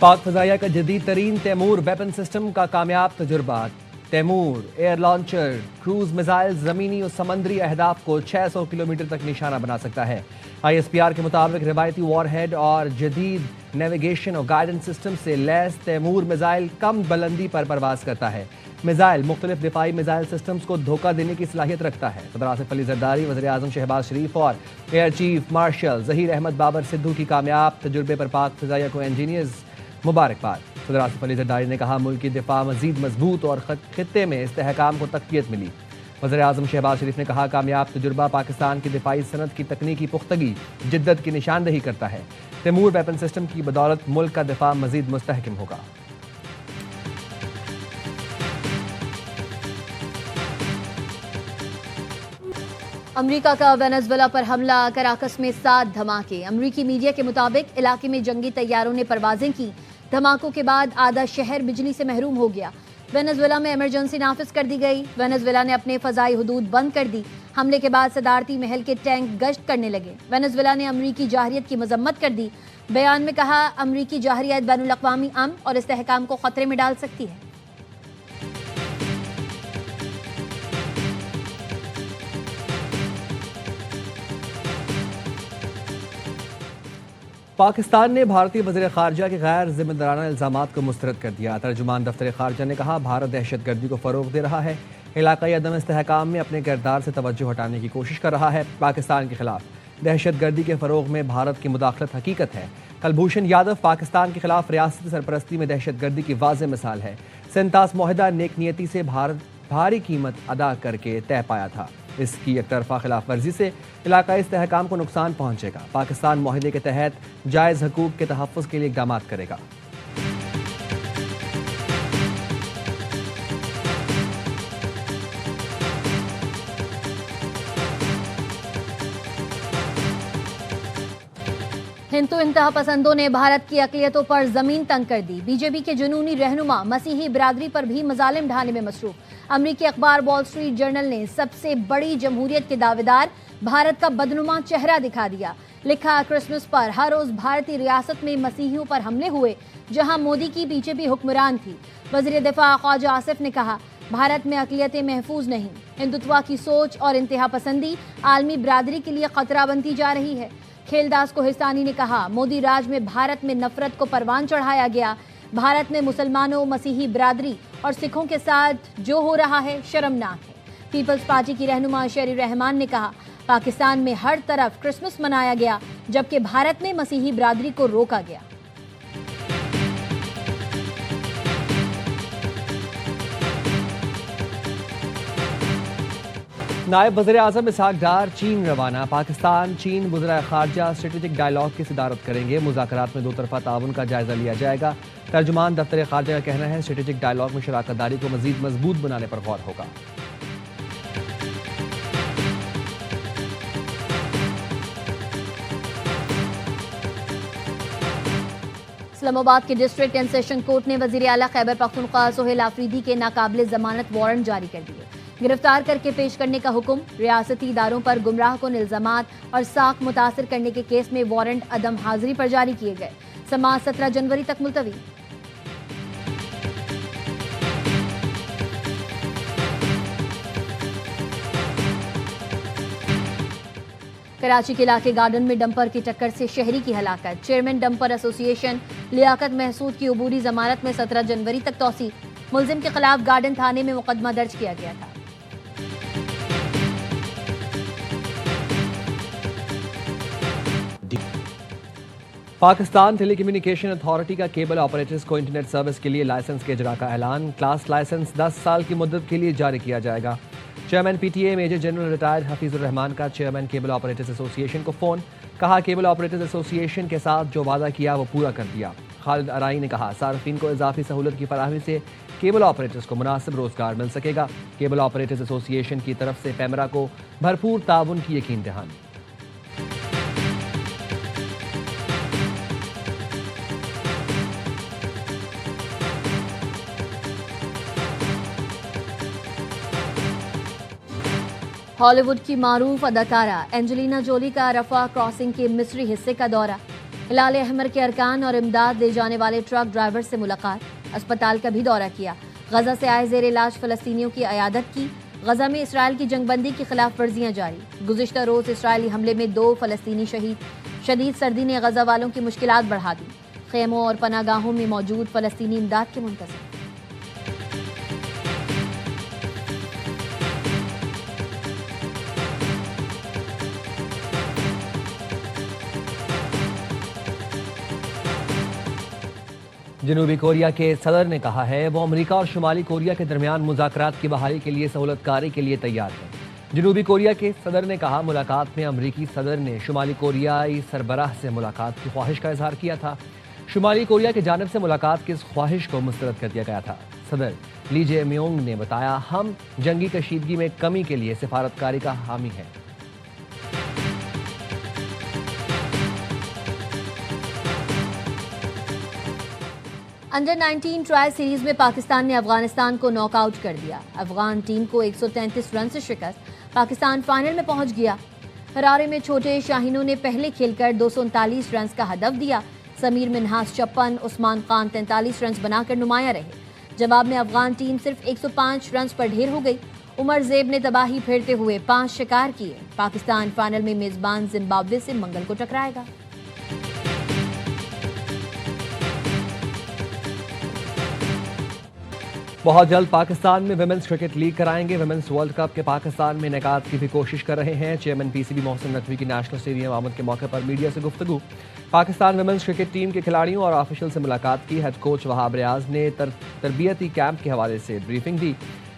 पाक फजाइया का जदीद तरीन तैमूर वेपन सिस्टम का कामयाब तजुर्बा। Taimur air launcher cruise missile जमीनी और समंदरी अहदाफ को 600 किलोमीटर तक निशाना बना सकता है। ISPR के मुताबिक रिवायती वॉरहेड और जदीद नेविगेशन और गाइडेंस सिस्टम से लैस तैमूर मिसाइल कम बुलंदी पर परवाज करता है। मिसाइल मुख्तलिफ दिफाई मिसाइल सिस्टम्स को धोखा देने की सलाहियत रखता है। सदर आसिफ अली जरदारी, वज़ीर आज़म शहबाज शरीफ और air chief marshal Zaheer Ahmed Babar Sidhu की कामयाब तजुर्बे पर पाक फजाइया को इंजीनियर्स मुबारकबाद। सदर आसिफ अली जरदारी ने कहा, मुल्क की दिफा मजीद मजबूत और खित्ते में इस्तेहकाम को तक़वियत मिली। वज़ीर आज़म शहबाज शरीफ ने कहा, कामयाब तजुर्बा पाकिस्तान की दिफाई सनत की तकनीकी पुख्तगी जिद्दत की निशानदही करता है। तैमूर वेपन सिस्टम की बदौलत मुल्क का दिफा मजीद मुस्तहकम होगा। अमरीका का वेनेजुएला पर हमला, कराकस में 7 धमाके। अमरीकी मीडिया के मुताबिक इलाके में जंगी तैयारों ने परवाजें की। धमाकों के बाद आधा शहर बिजली से महरूम हो गया। वेनेजुएला में इमरजेंसी नाफिज कर दी गई। वेनेजुएला ने अपने फजाई हुदूद बंद कर दी। हमले के बाद सदारती महल के टैंक गश्त करने लगे। वेनेजुएला ने अमरीकी जाहरियत की मजम्मत कर दी। बयान में कहा, अमरीकी जाहरियत बैनुल अक़वामी अमन और इस्तेहकाम को खतरे में डाल सकती है। पाकिस्तान ने भारतीय वज़ीर ख़ारजा के गैर ज़िम्मेदाराना इल्ज़ामात को मुस्तरद कर दिया। तर्जुमान दफ्तर ख़ारजा ने कहा, भारत दहशतगर्दी को फ़रोग़ दे रहा है, इलाक़ाई अदम इस्तेहकाम में अपने किरदार से तवज्जो हटाने की कोशिश कर रहा है। पाकिस्तान के ख़िलाफ़ दहशतगर्दी के फ़रोग़ में भारत की मुदाख़लत हकीकत है। कुलभूषण यादव पाकिस्तान के ख़िलाफ़ रियासती सरपरस्ती में दहशतगर्दी की वाज़ेह मिसाल है। सेंतास मुआहदा नेकनियती से भारत भारी कीमत अदा करके तय पाया था। इसकी एकतरफा खिलाफ वर्जी से इलाकाई इस्तेहकाम को नुकसान पहुंचेगा। पाकिस्तान मुआहदे के तहत जायज़ हकूक़ के तहफ़्फ़ुज़ के लिए इक़दामात करेगा। हिंदू इंतहा पसंदों ने भारत की अक़लियतों पर जमीन तंग कर दी। बीजेपी के जुनूनी रहनुमा मसीही बिरादरी पर भी मजालिम ढाने में मसरूफ। अमरीकी अखबार वॉल स्ट्रीट जर्नल ने सबसे बड़ी जमहूरियत के दावेदार भारत का बदनुमा चेहरा दिखा दिया। लिखा, क्रिसमस पर हर रोज भारतीय रियासत में मसीहियों पर हमले हुए, जहां मोदी की बीजेपी हुक्मरान थी। वज़ीर दिफा ख्वाजा आसिफ ने कहा, भारत में अक़लियतें महफूज नहीं। हिंदुत्व की सोच और इंतहा पसंदी आलमी बिरादरी के लिए खतरा बनती जा रही है। खेलदास कोहिस्तानी ने कहा, मोदी राज में भारत में नफरत को परवान चढ़ाया गया। भारत में मुसलमानों, मसीही बिरादरी और सिखों के साथ जो हो रहा है शर्मनाक है। पीपल्स पार्टी की रहनुमा शेरी रहमान ने कहा, पाकिस्तान में हर तरफ क्रिसमस मनाया गया, जबकि भारत में मसीही बिरादरी को रोका गया। नायब वज़ीर आज़म इसहाक डार चीन रवाना। पाकिस्तान चीन वज़ीर ख़ारजा स्ट्रेटेजिक डायलॉग की सदारत करेंगे। मुज़ाकरात में 2 तरफ़ा ताउन का जायज़ा लिया जाएगा। तर्जुमान दफ्तर ख़ारजा का कहना है, स्ट्रेटेजिक डायलॉग में शराकत दारी को मज़ीद मजबूत बनाने पर गौर होगा। इस्लामाबाद के डिस्ट्रिक्ट एंड सेशन कोर्ट ने वज़ीर आला खैबर पख्तूनख्वा सोहेल आफरीदी के नाकाबिले ज़मानत वारंट जारी कर दिए। गिरफ्तार करके पेश करने का हुक्म। रियासती इदारों पर गुमराह कुन इल्जामात और साख मुतासर करने के केस में वारंट अदम हाजिरी पर जारी किए गए। समाअत 17 जनवरी तक मुलतवी। कराची के इलाके गार्डन में डंपर की टक्कर से शहरी की हलाकत। Chairman dumper association Liaquat Mehsud की अबूरी जमानत में 17 जनवरी तक तौसी। मुलजिम के खिलाफ गार्डन थाने में मुकदमा दर्ज किया गया था। पाकिस्तान टेली कम्युनिकेशन अथॉरिटी का केबल ऑपरेटर्स को इंटरनेट सर्विस के लिए लाइसेंस के इजरा का ऐलान। क्लास लाइसेंस 10 साल की मुद्दत के लिए जारी किया जाएगा। Chairman PTA major general retired Hafeezur Rehman का चेयरमैन केबल ऑपरेटर्स एसोसिएशन को फ़ोन। कहा, केबल ऑपरेटर्स एसोसिएशन के साथ जो वादा किया वो पूरा कर दिया। खालिद अराई ने कहा, सार्फिन को इजाफी सहूलत की फराहमी से केबल ऑपरेटर्स को मुनासिब रोजगार मिल सकेगा। केबल ऑपरेटर्स एसोसिएशन की तरफ से पैमरा को भरपूर ताउन की यकीन दहानी। हॉलीवुड की मारूफ अदाकारा एंजेलिना जोली का रफा क्रॉसिंग के मिस्री हिस्से का दौरा। ہلال احمر کے ارکان اور امداد لے جانے والے ٹرک ڈرائیور سے ملاقات، اسپتال کا بھی دورہ کیا، غزہ سے آئے زیر علاج فلسطینیوں کی عیادت کی۔ غزہ میں اسرائیل کی جنگ بندی کی خلاف ورزیاں جاری، گزشتہ روز اسرائیلی حملے میں 2 فلسطینی شہید۔ شدید سردی نے غزہ والوں کی مشکلات بڑھا دی، خیموں اور پناہ گاہوں میں موجود فلسطینی امداد کے منتظر۔ جنوبی کوریا کے صدر نے کہا ہے وہ امریکہ اور شمالی کوریا کے درمیان مذاکرات کی بحالی کے لیے سہولت کاری کے لیے تیار ہے۔ جنوبی کوریا کے صدر نے کہا ملاقات میں امریکی صدر نے شمالی کوریائی سربراہ سے ملاقات کی خواہش کا اظہار کیا تھا۔ شمالی کوریا کی جانب سے ملاقات کی اس خواہش کو مسترد کر دیا گیا تھا۔ صدر لی جے میونگ نے بتایا ہم جنگی کشیدگی میں کمی کے لیے سفارتکاری کا حامی ہیں۔ انڈر 19 ٹرائی سیریز میں پاکستان نے افغانستان کو ناک آؤٹ کر دیا، افغان ٹیم کو 133 رن سے شکست، پاکستان فائنل میں پہنچ گیا۔ ہرارے میں چھوٹے شاہینوں نے پہلے کھیل کر 239 رنز کا ہدف دیا، سمیر منہاس 56، عثمان خان 43 رنز بنا کر نمایاں رہے۔ جواب میں افغان ٹیم صرف 105 رنز پر ڈھیر ہو گئی، عمر زیب نے تباہی پھیرتے ہوئے 5 شکار کیے۔ پاکستان فائنل میں میزبان زمبابوے سے منگل کو ٹکرائے گا۔ بہت جلد پاکستان میں ویمنز کرکٹ لیگ کرائیں گے، ویمنز ورلڈ کپ کے پاکستان میں انعقاد کی بھی کوشش کر رہے ہیں۔ Chairman P C B Mohsin Naqvi کی نیشنل اسٹیڈیم آمد کے موقع پر میڈیا سے گفتگو۔ پاکستان ویمنز کرکٹ ٹیم کے کھلاڑیوں اور آفیشل سے ملاقات کی، ہیڈ کوچ وہاب ریاض نے تربیتی کیمپ کے حوالے سے بریفنگ دی۔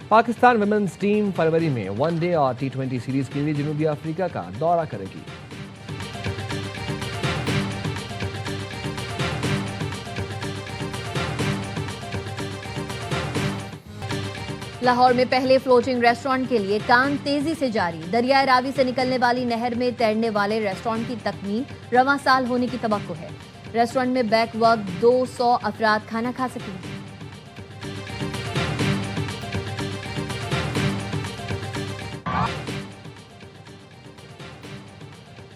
پاکستان ویمنز ٹیم فروری میں ون ڈے اور T20 سیریز کے لیے جنوبی افریقہ کا دورہ کرے گی۔ لاہور میں پہلے فلوٹنگ ریسٹورانٹ کے لیے کام تیزی سے جاری، دریائے راوی سے نکلنے والی نہر میں تیرنے والے ریسٹورانٹ کی تکمیل رواں سال ہونے کی توقع ہے۔ ریسٹورانٹ میں بیک وقت 200 افراد کھانا کھا سکیں گے۔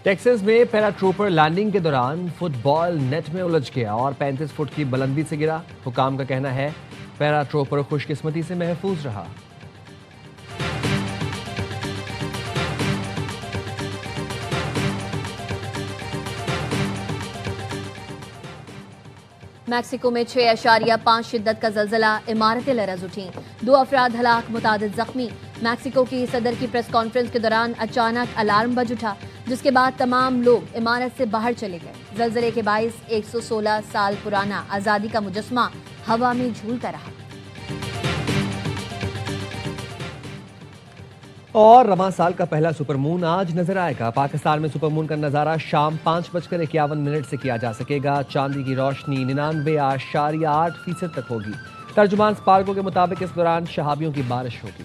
ٹیکساس میں پیرا ٹروپر لینڈنگ کے دوران فٹ بال نیٹ میں الجھ گیا اور 35 فٹ کی بلندی سے گرا۔ حکام کا کہنا ہے پیرا ٹروپر خوش قسمتی سے محفوظ رہا۔ میکسیکو میں 6.5 شدت کا زلزلہ، عمارتیں لرز اٹھیں، 2 افراد ہلاک، متعدد زخمی۔ میکسیکو کی صدر کی پریس کانفرنس کے دوران اچانک الارم بج اٹھا، جس کے بعد تمام لوگ عمارت سے باہر چلے گئے۔ زلزلے کے باعث 116 سال پرانا آزادی کا مجسمہ ہوا میں جھولتا رہا۔ اور رواں سال کا پہلا سپر مون آج نظر آئے گا۔ پاکستان میں سپر مون کا نظارہ شام 5:51 سے کیا جا سکے گا۔ چاندی کی روشنی 99.8% تک ہوگی۔ ترجمان سپارکو کے مطابق اس دوران شہابیوں کی بارش ہوگی۔